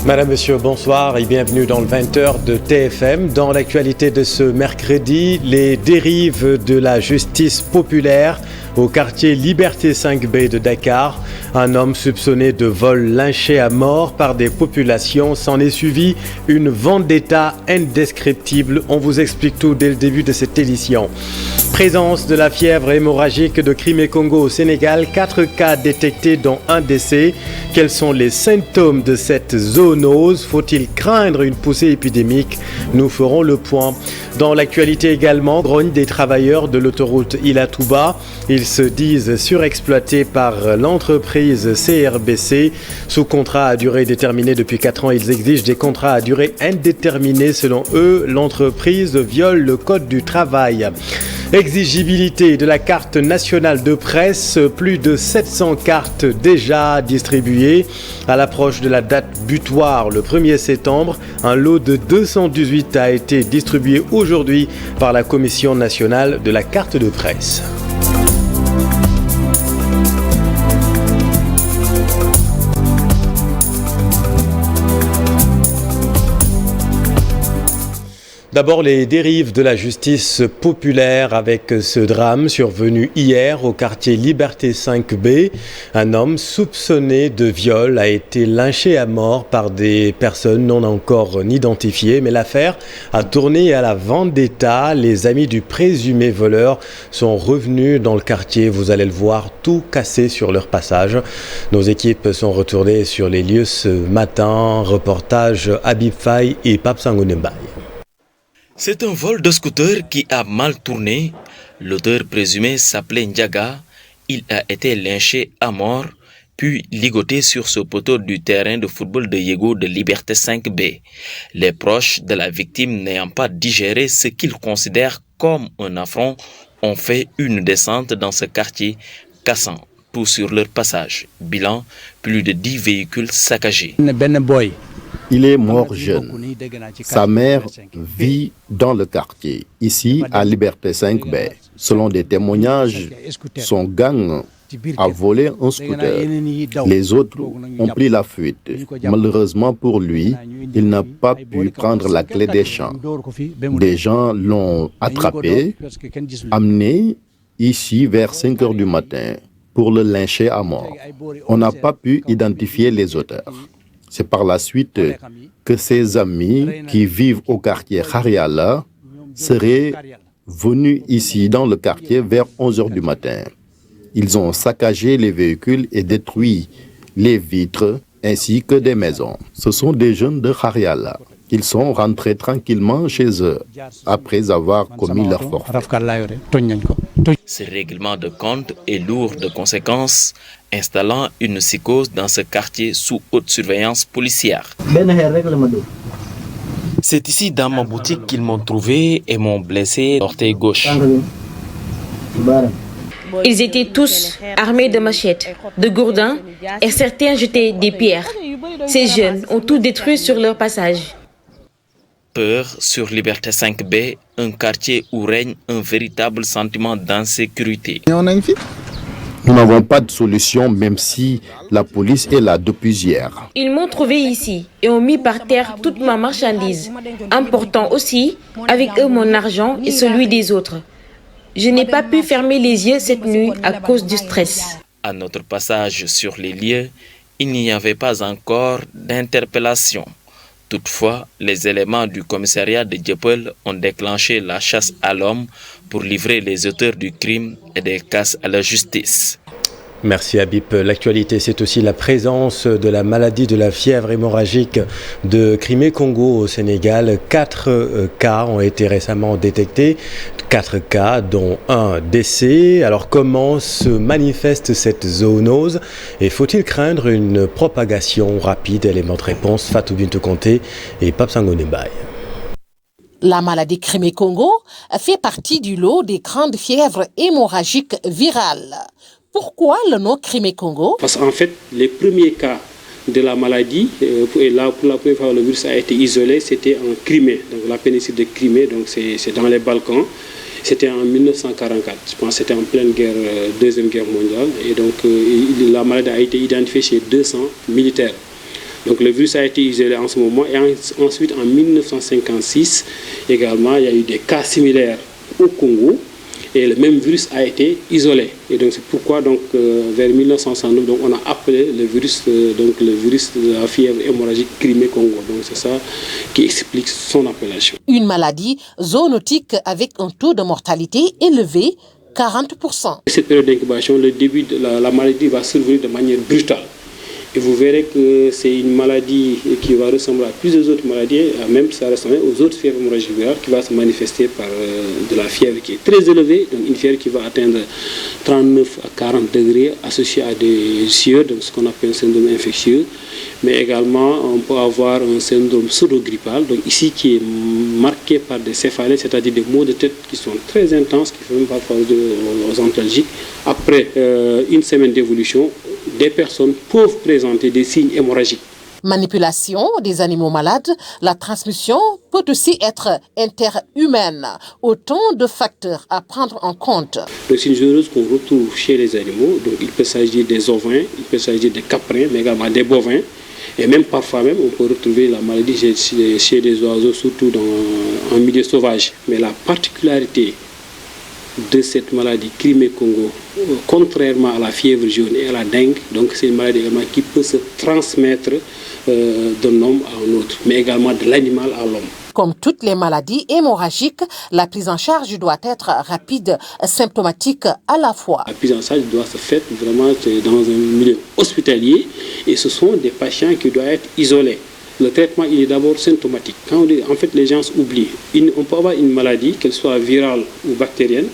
Madame, Monsieur, bonsoir et bienvenue dans le 20h de TFM. Dans l'actualité de ce mercredi, les dérives de la justice populaire au quartier Liberté 5B de Dakar. Un homme soupçonné de vol lynché à mort par des populations. S'en est suivi une vendetta indescriptible. On vous explique tout dès le début de cette édition. Présence de la fièvre hémorragique de Crimée-Congo au Sénégal. 4 cas détectés dont un décès. Quels sont les symptômes de cette zoonose? Faut-il craindre une poussée épidémique? Nous ferons le point. Dans l'actualité également, grogne des travailleurs de l'autoroute Ila-Touba. Ils se disent surexploités par l'entreprise CRBC. Sous contrat à durée déterminée depuis 4 ans, ils exigent des contrats à durée indéterminée. Selon eux, l'entreprise viole le code du travail. Exigibilité de la carte nationale de presse, plus de 700 cartes déjà distribuées. À l'approche de la date butoir, le 1er septembre, un lot de 218 a été distribué aujourd'hui par la Commission nationale de la carte de presse. D'abord, les dérives de la justice populaire avec ce drame survenu hier au quartier Liberté 5B. Un homme soupçonné de viol a été lynché à mort par des personnes non encore identifiées. Mais l'affaire a tourné à la vendetta. Les amis du présumé voleur sont revenus dans le quartier. Vous allez le voir, tout cassé sur leur passage. Nos équipes sont retournées sur les lieux ce matin. Reportage Habib Faye et Pape Sangoné Mbaye. C'est un vol de scooter qui a mal tourné. L'auteur présumé s'appelait Ndiaga. Il a été lynché à mort, puis ligoté sur ce poteau du terrain de football de Yego de Liberté 5B. Les proches de la victime n'ayant pas digéré ce qu'ils considèrent comme un affront ont fait une descente dans ce quartier, cassant tout sur leur passage. Bilan, plus de 10 véhicules saccagés. Il est mort jeune. Sa mère vit dans le quartier, ici à Liberté 5B. Selon des témoignages, son gang a volé un scooter. Les autres ont pris la fuite. Malheureusement pour lui, il n'a pas pu prendre la clé des champs. Des gens l'ont attrapé, amené ici vers 5 heures du matin pour le lyncher à mort. On n'a pas pu identifier les auteurs. C'est par la suite que ses amis qui vivent au quartier Khariala seraient venus ici dans le quartier vers 11 heures du matin. Ils ont saccagé les véhicules et détruit les vitres ainsi que des maisons. Ce sont des jeunes de Khariala. Ils sont rentrés tranquillement chez eux après avoir commis leur forfait. Ce règlement de compte est lourd de conséquences, installant une psychose dans ce quartier sous haute surveillance policière. C'est ici dans ma boutique qu'ils m'ont trouvé et m'ont blessé l'orteil gauche. Ils étaient tous armés de machettes, de gourdins et certains jetaient des pierres. Ces jeunes ont tout détruit sur leur passage. Peur sur Liberté 5B, un quartier où règne un véritable sentiment d'insécurité. Nous n'avons pas de solution même si la police est là depuis hier. Ils m'ont trouvé ici et ont mis par terre toute ma marchandise, emportant aussi avec eux mon argent et celui des autres. Je n'ai pas pu fermer les yeux cette nuit à cause du stress. À notre passage sur les lieux, il n'y avait pas encore d'interpellation. Toutefois, les éléments du commissariat de Dieuppeul ont déclenché la chasse à l'homme pour livrer les auteurs du crime et des casses à la justice. Merci Habib. L'actualité, c'est aussi la présence de la maladie de la fièvre hémorragique de Crimée-Congo au Sénégal. 4 cas ont été récemment détectés, 4 cas dont un décès. Alors comment se manifeste cette zoonose et faut-il craindre une propagation rapide? Élément de réponse, Fatou Bintou Conté et Pape Sangoné Mbaye. La maladie Crimée-Congo fait partie du lot des grandes fièvres hémorragiques virales. Pourquoi le nom Crimée-Congo? Parce qu'en fait, les premiers cas de la maladie, et là pour la première fois le virus a été isolé, c'était en Crimée, donc la péninsule de Crimée, donc c'est dans les Balkans. C'était en 1944, je pense que c'était en pleine guerre, Deuxième Guerre mondiale, et donc la maladie a été identifiée chez 200 militaires. Donc le virus a été isolé en ce moment et ensuite en 1956 également il y a eu des cas similaires au Congo et le même virus a été isolé. Et donc c'est pourquoi donc, vers 1969 donc, on a appelé le virus de la fièvre hémorragique Crimée-Congo. Donc c'est ça qui explique son appellation. Une maladie zoonotique avec un taux de mortalité élevé, 40%. Cette période d'incubation, le début de la maladie va survenir de manière brutale. Et vous verrez que c'est une maladie qui va ressembler à plusieurs autres maladies, même ça ressemble aux autres fièvres hémorragiques virales, qui va se manifester par de la fièvre qui est très élevée, donc une fièvre qui va atteindre 39 à 40 degrés, associée à des sueurs, donc ce qu'on appelle un syndrome infectieux. Mais également, on peut avoir un syndrome pseudo-grippal, donc ici qui est marqué par des céphalées, c'est-à-dire des maux de tête qui sont très intenses, qui font même parfois aux antalgiques. Après une semaine d'évolution, des personnes peuvent présenter des signes hémorragiques. Manipulation des animaux malades, la transmission peut aussi être interhumaine. Autant de facteurs à prendre en compte. C'est une zoonose qu'on retrouve chez les animaux. Donc il peut s'agir des ovins, il peut s'agir des caprins, mais également des bovins. Et même parfois même, on peut retrouver la maladie chez les oiseaux, surtout en milieu sauvage. Mais la particularité de cette maladie Crimée-Congo, contrairement à la fièvre jaune et à la dengue, donc c'est une maladie également qui peut se transmettre d'un homme à un autre, mais également de l'animal à l'homme. Comme toutes les maladies hémorragiques, la prise en charge doit être rapide, symptomatique à la fois. La prise en charge doit se faire vraiment dans un milieu hospitalier et ce sont des patients qui doivent être isolés. Le traitement, il est d'abord symptomatique. En fait, les gens oublient. On peut avoir une maladie, qu'elle soit virale ou bactérienne,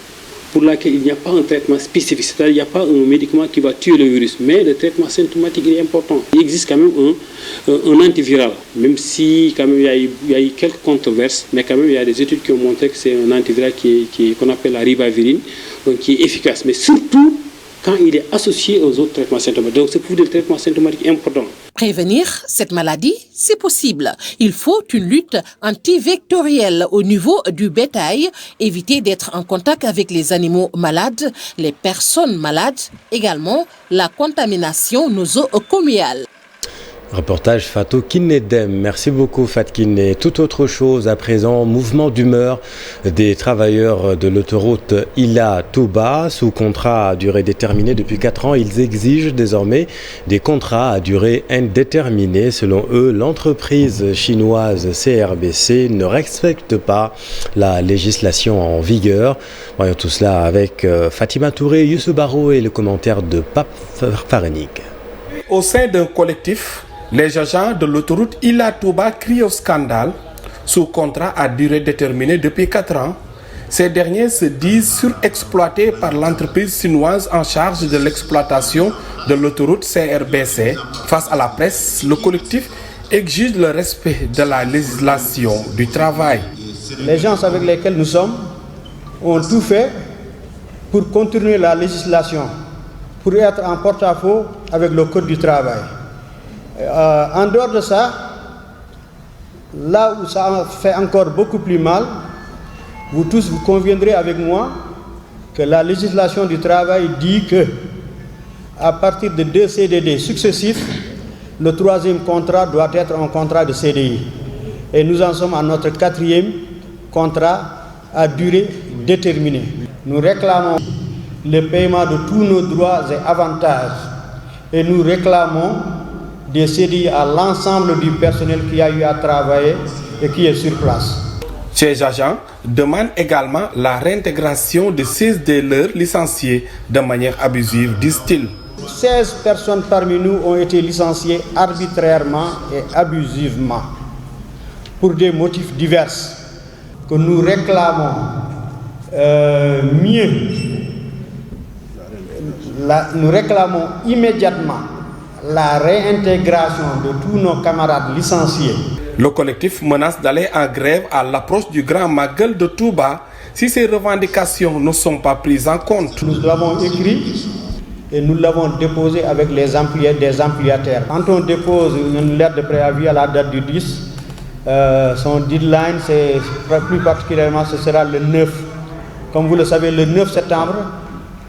pour laquelle il n'y a pas un traitement spécifique. C'est-à-dire qu'il n'y a pas un médicament qui va tuer le virus. Mais le traitement symptomatique est important. Il existe quand même un antiviral. Même si quand même, il y a eu quelques controverses, mais quand même il y a des études qui ont montré que c'est un antiviral qu'on appelle la ribavirine, donc qui est efficace. Mais surtout, quand il est associé aux autres traitements symptomatiques. Donc c'est pour des traitements symptomatiques importants. Prévenir cette maladie, c'est possible. Il faut une lutte antivectorielle au niveau du bétail, éviter d'être en contact avec les animaux malades, les personnes malades, également la contamination nosocomiale. Reportage Fatou Kinédem. Merci beaucoup Fat Kiné. Tout autre chose à présent, mouvement d'humeur des travailleurs de l'autoroute Ila-Touba sous contrat à durée déterminée depuis 4 ans. Ils exigent désormais des contrats à durée indéterminée. Selon eux, l'entreprise chinoise CRBC ne respecte pas la législation en vigueur. Voyons tout cela avec Fatima Touré, Youssou Barou et le commentaire de Pape Farenik. Au sein d'un collectif, les agents de l'autoroute Ila-Touba crient au scandale. Sous contrat à durée déterminée depuis 4 ans, ces derniers se disent surexploités par l'entreprise chinoise en charge de l'exploitation de l'autoroute CRBC. Face à la presse, le collectif exige le respect de la législation du travail. Les gens avec lesquels nous sommes ont tout fait pour contourner la législation, pour être en porte-à-faux avec le code du travail. En dehors de ça, là où ça fait encore beaucoup plus mal, vous tous vous conviendrez avec moi que la législation du travail dit que à partir de 2 CDD successifs, le 3e contrat doit être un contrat de CDI. Et nous en sommes à notre 4e contrat à durée déterminée. Nous réclamons le paiement de tous nos droits et avantages et nous réclamons des CDI à l'ensemble du personnel qui a eu à travailler et qui est sur place. Ces agents demandent également la réintégration de 16 de leurs licenciés de manière abusive, disent-ils. 16 personnes parmi nous ont été licenciées arbitrairement et abusivement pour des motifs divers que nous réclamons mieux. Nous réclamons immédiatement la réintégration de tous nos camarades licenciés. Le collectif menace d'aller en grève à l'approche du Grand Magal de Touba si ces revendications ne sont pas prises en compte. Nous l'avons écrit et nous l'avons déposé avec les employateurs. Quand on dépose une lettre de préavis à la date du 10, son deadline, plus particulièrement, ce sera le 9. Comme vous le savez, le 9 septembre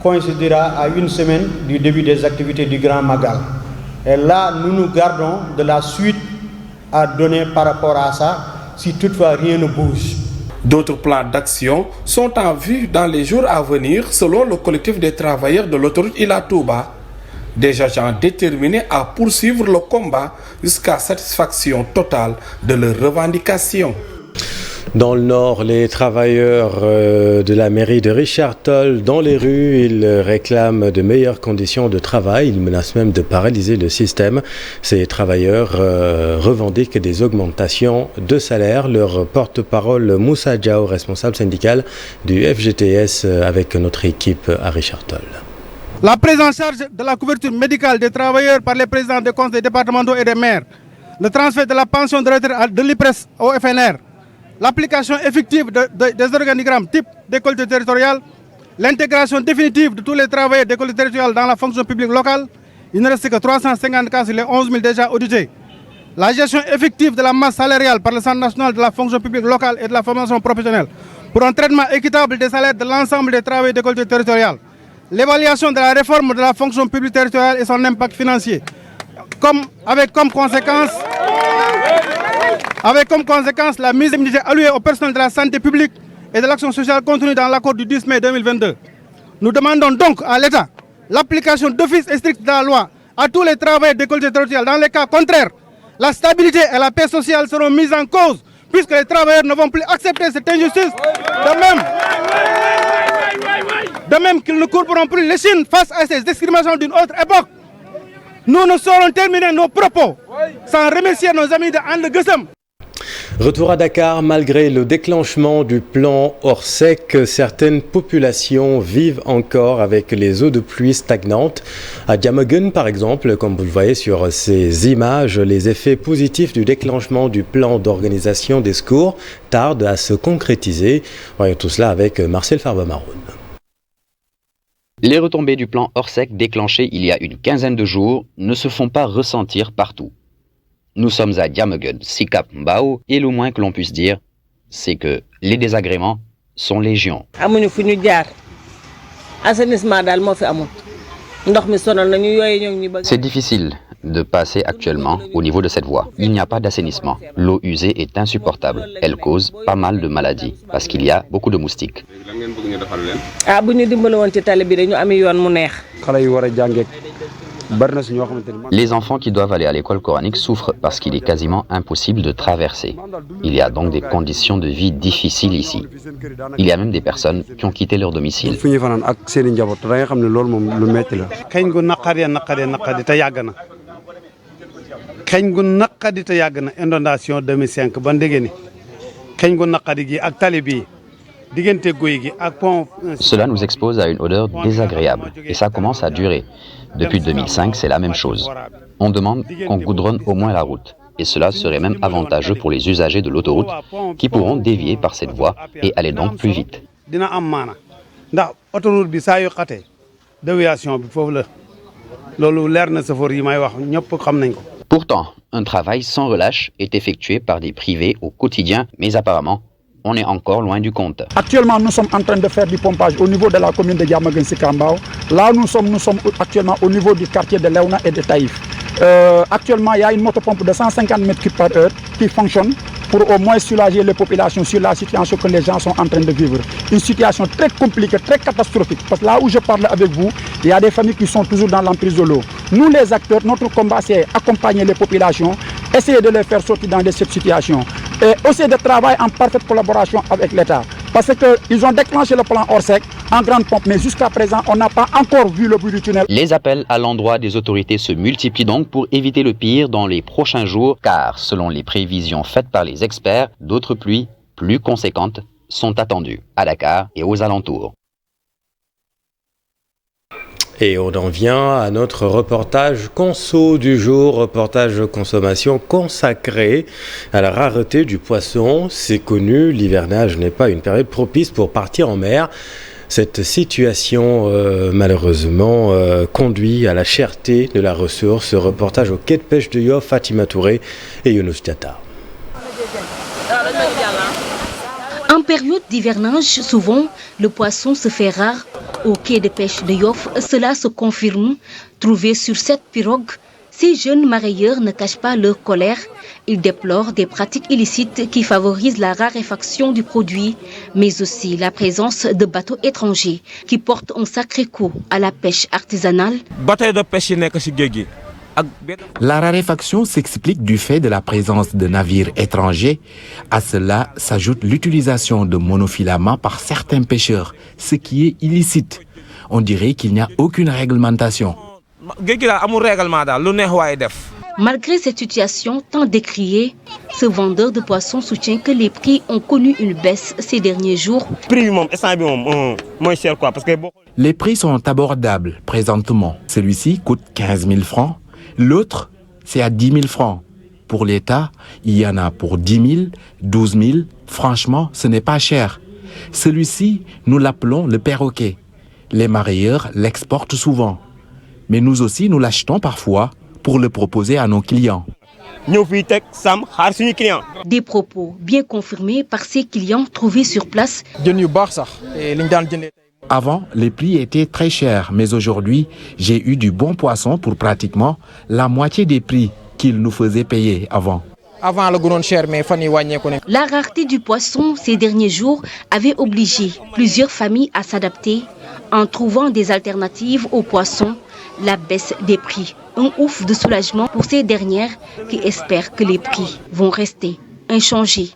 coïncidera à 1 semaine du début des activités du Grand Magal. Et là, nous nous gardons de la suite à donner par rapport à ça, si toutefois rien ne bouge. D'autres plans d'action sont en vue dans les jours à venir selon le collectif des travailleurs de l'autoroute Ila Touba. Des agents déterminés à poursuivre le combat jusqu'à satisfaction totale de leurs revendications. Dans le Nord, les travailleurs de la mairie de Richard Toll dans les rues, ils réclament de meilleures conditions de travail. Ils menacent même de paralyser le système. Ces travailleurs revendiquent des augmentations de salaire. Leur porte-parole Moussa Diao, responsable syndical du FGTS, avec notre équipe à Richard Toll. La prise en charge de la couverture médicale des travailleurs par les présidents des conseils départementaux et des maires, le transfert de la pension de retraite de l'IPRES au FNR, l'application effective des organigrammes type des collectivités territoriales, l'intégration définitive de tous les travailleurs des collectivités territoriales dans la fonction publique locale. Il ne reste que 350 cas sur les 11 000 déjà audités. La gestion effective de la masse salariale par le Centre national de la fonction publique locale et de la formation professionnelle pour un traitement équitable des salaires de l'ensemble des travailleurs des collectivités territoriales. L'évaluation de la réforme de la fonction publique territoriale et son impact financier, avec comme conséquence la mise d'indemnité allouée au personnel de la santé publique et de l'action sociale contenue dans l'accord du 10 mai 2022. Nous demandons donc à l'État l'application d'office et stricte de la loi à tous les travailleurs des collectivités territoriales. Dans les cas contraires, la stabilité et la paix sociale seront mises en cause puisque les travailleurs ne vont plus accepter cette injustice. De même qu'ils ne courberont plus l'échine face à ces discriminations d'une autre époque. Nous ne saurons terminer nos propos sans remercier nos amis de And Gueusseum. Retour à Dakar, malgré le déclenchement du plan Orsec, certaines populations vivent encore avec les eaux de pluie stagnantes. À Diamaguène, par exemple, comme vous le voyez sur ces images, les effets positifs du déclenchement du plan d'organisation des secours tardent à se concrétiser. Voyons tout cela avec Marcel Farba-Maroun. Les retombées du plan Orsec déclenché il y a une quinzaine de jours ne se font pas ressentir partout. Nous sommes à Diamaguène, Sicap Mbao, et le moins que l'on puisse dire, c'est que les désagréments sont légion. C'est difficile de passer actuellement au niveau de cette voie. Il n'y a pas d'assainissement. L'eau usée est insupportable. Elle cause pas mal de maladies parce qu'il y a beaucoup de moustiques. Les enfants qui doivent aller à l'école coranique souffrent parce qu'il est quasiment impossible de traverser. Il y a donc des conditions de vie difficiles ici. Il y a même des personnes qui ont quitté leur domicile. Cela nous expose à une odeur désagréable et ça commence à durer. Depuis 2005, c'est la même chose. On demande qu'on goudronne au moins la route. Et cela serait même avantageux pour les usagers de l'autoroute qui pourront dévier par cette voie et aller donc plus vite. Pourtant, un travail sans relâche est effectué par des privés au quotidien, mais apparemment, on est encore loin du compte. Actuellement, nous sommes en train de faire du pompage au niveau de la commune de Diamaguène-Sicap-Mbao. Là, nous sommes actuellement au niveau du quartier de Léona et de Taïf. Actuellement, il y a une motopompe de 150 mètres cubes par heure qui fonctionne pour au moins soulager les populations sur la situation que les gens sont en train de vivre. Une situation très compliquée, très catastrophique. Parce que là où je parle avec vous, il y a des familles qui sont toujours dans l'emprise de l'eau. Nous, les acteurs, notre combat, c'est accompagner les populations, essayer de les faire sortir dans cette situation. Et aussi de travailler en parfaite collaboration avec l'État. Parce qu'ils ont déclenché le plan Orsec en grande pompe, mais jusqu'à présent, on n'a pas encore vu le bout du tunnel. Les appels à l'endroit des autorités se multiplient donc pour éviter le pire dans les prochains jours, car selon les prévisions faites par les experts, d'autres pluies plus conséquentes sont attendues à Dakar et aux alentours. Et on en vient à notre reportage conso du jour, reportage consommation consacré à la rareté du poisson. C'est connu, l'hivernage n'est pas une période propice pour partir en mer. Cette situation, malheureusement, conduit à la cherté de la ressource. Reportage au quai de pêche de Yoff, Fatima Touré et Younous Diatta. En période d'hivernage, souvent, le poisson se fait rare. Au quai de pêche de Yoff, cela se confirme. Trouvé sur cette pirogue, Ces jeunes mareyeurs ne cachent pas leur colère. Ils déplorent des pratiques illicites qui favorisent la raréfaction du produit, mais aussi la présence de bateaux étrangers qui portent un sacré coup à la pêche artisanale. La raréfaction s'explique du fait de la présence de navires étrangers. À cela s'ajoute l'utilisation de monofilaments par certains pêcheurs, ce qui est illicite. On dirait qu'il n'y a aucune réglementation. Malgré cette situation tant décriée, ce vendeur de poissons soutient que les prix ont connu une baisse ces derniers jours. Les prix sont abordables présentement. Celui-ci coûte 15 000 francs. L'autre, c'est à 10 000 francs. Pour l'État, il y en a pour 10 000, 12 000. Franchement, ce n'est pas cher. Celui-ci, nous l'appelons le perroquet. Les mareyeurs l'exportent souvent. Mais nous aussi, nous l'achetons parfois pour le proposer à nos clients. Des propos bien confirmés par ses clients trouvés sur place. Avant, les prix étaient très chers, mais aujourd'hui, j'ai eu du bon poisson pour pratiquement la moitié des prix qu'ils nous faisaient payer avant. La rareté du poisson ces derniers jours avait obligé plusieurs familles à s'adapter en trouvant des alternatives au poisson. La baisse des prix, un ouf de soulagement pour ces dernières qui espèrent que les prix vont rester inchangés.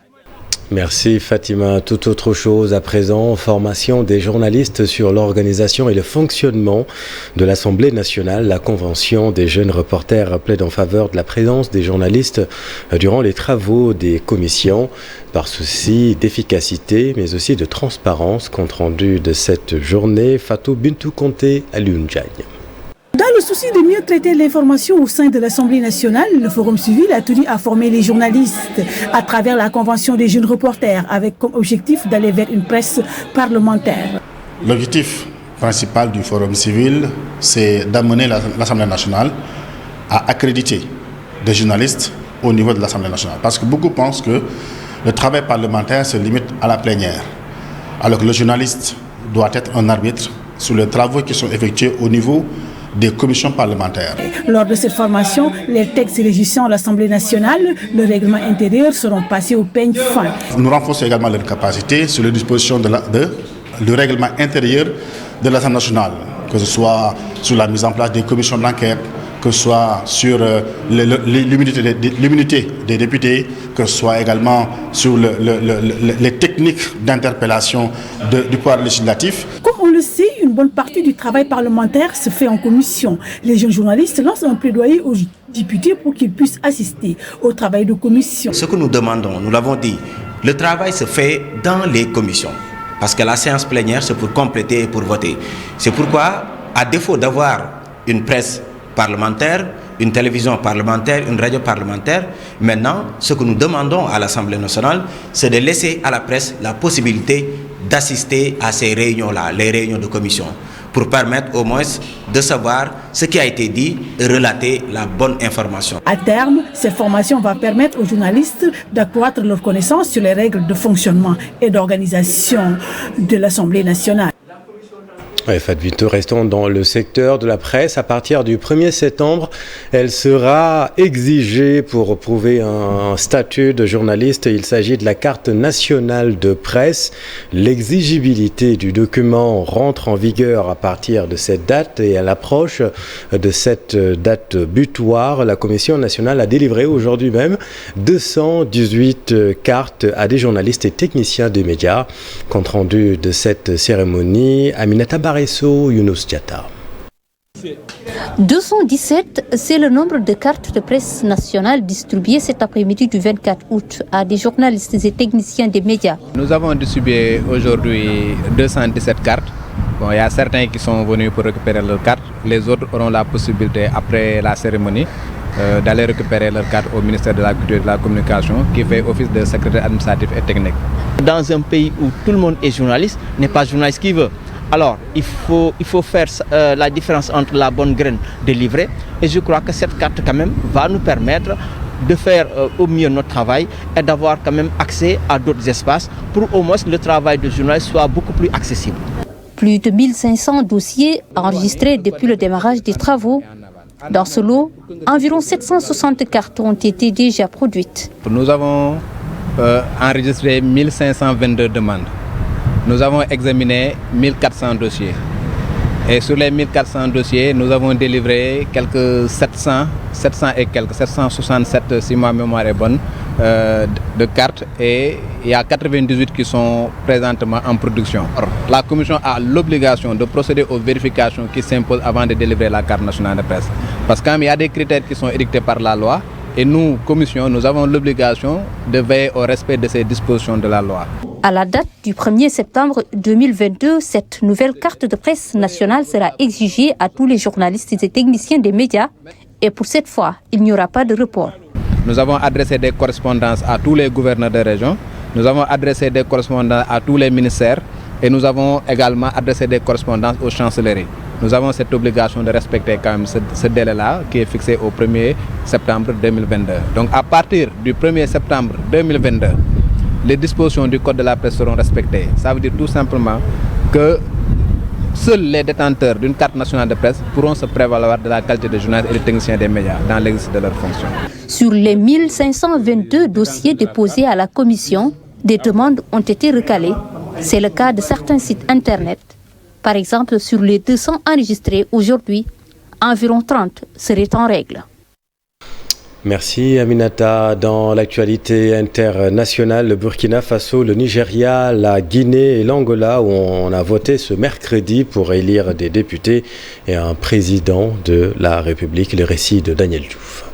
Merci Fatima. Tout autre chose à présent, formation des journalistes sur l'organisation et le fonctionnement de l'Assemblée nationale. La Convention des jeunes reporters plaide en faveur de la présence des journalistes durant les travaux des commissions par souci d'efficacité mais aussi de transparence. Compte rendu de cette journée, Fatou Bintou Conté à Lunjagne. Dans le souci de mieux traiter l'information au sein de l'Assemblée nationale, le Forum civil a tenu à former les journalistes à travers la Convention des jeunes reporters avec comme objectif d'aller vers une presse parlementaire. L'objectif principal du Forum civil, c'est d'amener l'Assemblée nationale à accréditer des journalistes au niveau de l'Assemblée nationale. Parce que beaucoup pensent que le travail parlementaire se limite à la plénière, alors que le journaliste doit être un arbitre sur les travaux qui sont effectués au niveau des commissions parlementaires. Lors de cette formation, les textes régissant l'Assemblée nationale, le règlement intérieur seront passés au peigne fin. Nous renforçons également leurs capacités sur les dispositions du règlement intérieur de l'Assemblée nationale, que ce soit sur la mise en place des commissions d'enquête, que ce soit sur l'immunité des députés, que ce soit également sur les techniques d'interpellation du pouvoir législatif. Comme on le sait, une bonne partie du travail parlementaire se fait en commission. Les jeunes journalistes lancent un plaidoyer aux députés pour qu'ils puissent assister au travail de commission. Ce que nous demandons, nous l'avons dit, le travail se fait dans les commissions. Parce que la séance plénière, c'est pour compléter et pour voter. C'est pourquoi, à défaut d'avoir une presse parlementaire, une télévision parlementaire, une radio parlementaire, maintenant, ce que nous demandons à l'Assemblée nationale, c'est de laisser à la presse la possibilité d'assister à ces réunions-là, les réunions de commission, pour permettre au moins de savoir ce qui a été dit et relater la bonne information. À terme, cette formation va permettre aux journalistes d'accroître leurs connaissances sur les règles de fonctionnement et d'organisation de l'Assemblée nationale. Fatou, restons dans le secteur de la presse. À partir du 1er septembre, elle sera exigée pour prouver un statut de journaliste. Il s'agit de la carte nationale de presse. L'exigibilité du document rentre en vigueur à partir de cette date et à l'approche de cette date butoir, la Commission nationale a délivré aujourd'hui même 218 cartes à des journalistes et techniciens des médias. Compte rendu de cette cérémonie, Aminata Baresso, Younous Diatta. 217, c'est le nombre de cartes de presse nationale distribuées cet après-midi du 24 août à des journalistes et techniciens des médias. Nous avons distribué aujourd'hui 217 cartes. Bon, il y a certains qui sont venus pour récupérer leurs cartes. Les autres auront la possibilité, après la cérémonie, d'aller récupérer leurs cartes au ministère de la Culture et de la Communication, qui fait office de secrétaire administratif et technique. Dans un pays où tout le monde est journaliste, n'est pas journaliste qui veut. Alors, il faut faire la différence entre la bonne graine délivrée, et je crois que cette carte quand même va nous permettre de faire au mieux notre travail et d'avoir quand même accès à d'autres espaces pour au moins que le travail de journaliste soit beaucoup plus accessible. Plus de 1500 dossiers enregistrés depuis le démarrage des travaux. Dans ce lot, environ 760 cartes ont été déjà produites. Nous avons enregistré 1522 demandes. Nous avons examiné 1400 dossiers. Et sur les 1400 dossiers, nous avons délivré quelques 767 si ma mémoire est bonne, de cartes, et il y a 98 qui sont présentement en production. La commission a l'obligation de procéder aux vérifications qui s'imposent avant de délivrer la carte nationale de presse. Parce qu'il y a des critères qui sont édictés par la loi, et nous, commission, nous avons l'obligation de veiller au respect de ces dispositions de la loi. À la date du 1er septembre 2022, cette nouvelle carte de presse nationale sera exigée à tous les journalistes et techniciens des médias. Et pour cette fois, il n'y aura pas de report. Nous avons adressé des correspondances à tous les gouverneurs de région. Nous avons adressé des correspondances à tous les ministères. Et nous avons également adressé des correspondances aux chancelleries. Nous avons cette obligation de respecter quand même ce délai-là qui est fixé au 1er septembre 2022. Donc à partir du 1er septembre 2022, les dispositions du Code de la presse seront respectées. Ça veut dire tout simplement que seuls les détenteurs d'une carte nationale de presse pourront se prévaloir de la qualité de journaliste et de technicien des médias dans l'exercice de leurs fonctions. Sur les 1522 dossiers déposés à la commission, des demandes ont été recalées. C'est le cas de certains sites internet. Par exemple, sur les 200 enregistrés aujourd'hui, environ 30 seraient en règle. Merci Aminata. Dans l'actualité internationale, le Burkina Faso, le Nigeria, la Guinée et l'Angola, où on a voté ce mercredi pour élire des députés et un président de la République. Le récit de Daniel Diouf.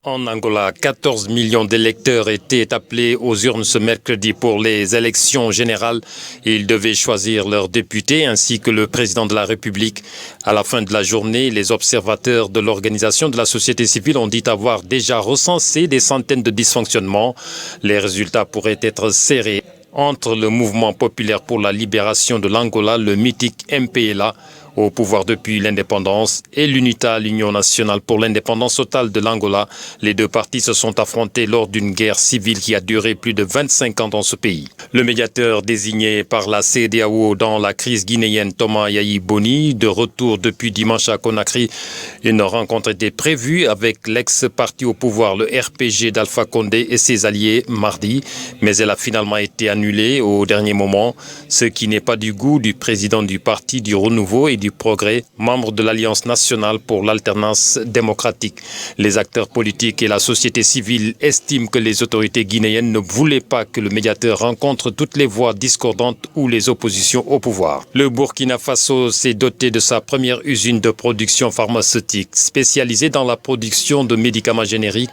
En Angola, 14 millions d'électeurs étaient appelés aux urnes ce mercredi pour les élections générales. Ils devaient choisir leurs députés ainsi que le président de la République. À la fin de la journée, les observateurs de l'organisation de la société civile ont dit avoir déjà recensé des centaines de dysfonctionnements. Les résultats pourraient être serrés entre le mouvement populaire pour la libération de l'Angola, le mythique MPLA, au pouvoir depuis l'indépendance, et l'UNITA, l'Union nationale pour l'indépendance totale de l'Angola. Les deux partis se sont affrontés lors d'une guerre civile qui a duré plus de 25 ans dans ce pays. Le médiateur désigné par la CEDEAO dans la crise guinéenne, Thomas Yayi Boni, de retour depuis dimanche à Conakry. Une rencontre était prévue avec l'ex-parti au pouvoir, le RPG d'Alpha Condé et ses alliés mardi, mais elle a finalement été annulée au dernier moment, ce qui n'est pas du goût du président du parti du Renouveau et du Progrès, membre de l'Alliance nationale pour l'alternance démocratique. Les acteurs politiques et la société civile estiment que les autorités guinéennes ne voulaient pas que le médiateur rencontre toutes les voix discordantes ou les oppositions au pouvoir. Le Burkina Faso s'est doté de sa première usine de production pharmaceutique spécialisée dans la production de médicaments génériques.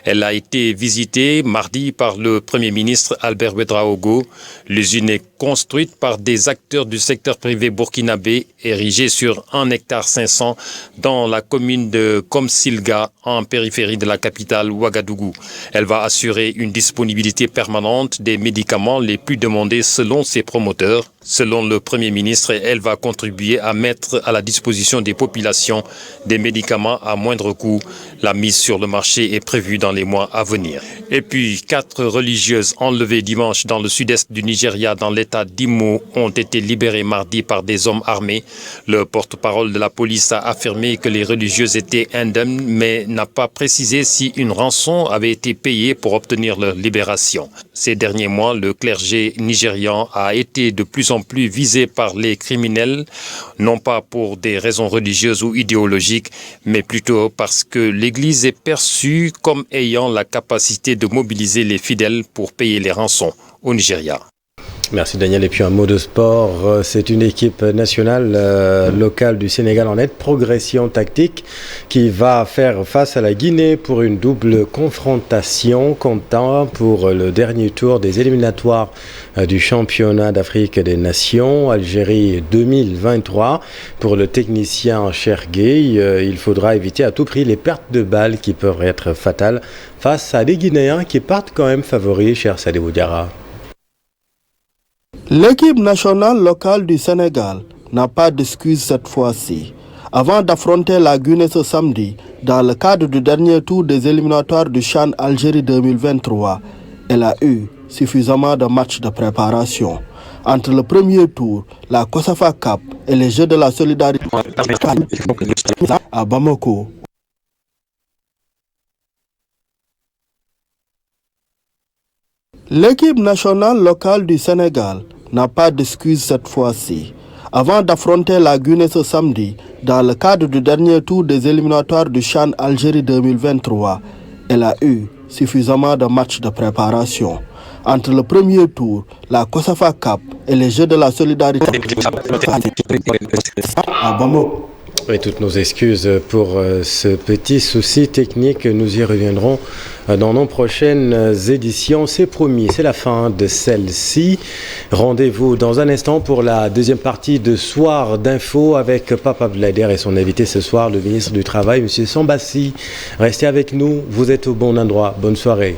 Elle a été visitée mardi par le Premier ministre Albert Ouedraogo. L'usine est construite par des acteurs du secteur privé burkinabé, érigée sur 1,5 hectare dans la commune de Komsilga, en périphérie de la capitale Ouagadougou. Elle va assurer une disponibilité permanente des médicaments les plus demandés selon ses promoteurs. Selon le Premier ministre, elle va contribuer à mettre à la disposition des populations des médicaments à moindre coût. La mise sur le marché est prévue dans les mois à venir. Et puis, 4 religieuses enlevées dimanche dans le sud-est du Nigeria, dans l'état d'Imo, ont été libérées mardi par des hommes armés. Le porte-parole de la police a affirmé que les religieuses étaient indemnes, mais n'a pas précisé si une rançon avait été payée pour obtenir leur libération. Ces derniers mois, le clergé nigérian a été de plus en plus visé par les criminels, non pas pour des raisons religieuses ou idéologiques, mais plutôt parce que l'Église est perçue comme ayant la capacité de mobiliser les fidèles pour payer les rançons au Nigeria. Merci Daniel. Et puis un mot de sport, c'est une équipe nationale locale du Sénégal en nette progression tactique qui va faire face à la Guinée pour une double confrontation comptant pour le dernier tour des éliminatoires du championnat d'Afrique des Nations, Algérie 2023. Pour le technicien Chergué, il faudra éviter à tout prix les pertes de balles qui peuvent être fatales face à des Guinéens qui partent quand même favoris, cher Sadibou Diarra. L'équipe nationale locale du Sénégal n'a pas d'excuse cette fois-ci. Avant d'affronter la Guinée ce samedi, dans le cadre du dernier tour des éliminatoires du CHAN Algérie 2023, elle a eu suffisamment de matchs de préparation. Entre le premier tour, la COSAFA Cup et les Jeux de la solidarité à Bamako. L'équipe nationale locale du Sénégal n'a pas d'excuses cette fois-ci. Avant d'affronter la Guinée ce samedi, dans le cadre du dernier tour des éliminatoires du CHAN Algérie 2023, elle a eu suffisamment de matchs de préparation. Entre le premier tour, la COSAFA Cup et les Jeux de la solidarité à Bamako. Et toutes nos excuses pour ce petit souci technique. Nous y reviendrons dans nos prochaines éditions. C'est promis, c'est la fin de celle-ci. Rendez-vous dans un instant pour la deuxième partie de Soir d'info avec Papa Blader et son invité ce soir, le ministre du Travail, M. Sambassi. Restez avec nous, vous êtes au bon endroit. Bonne soirée.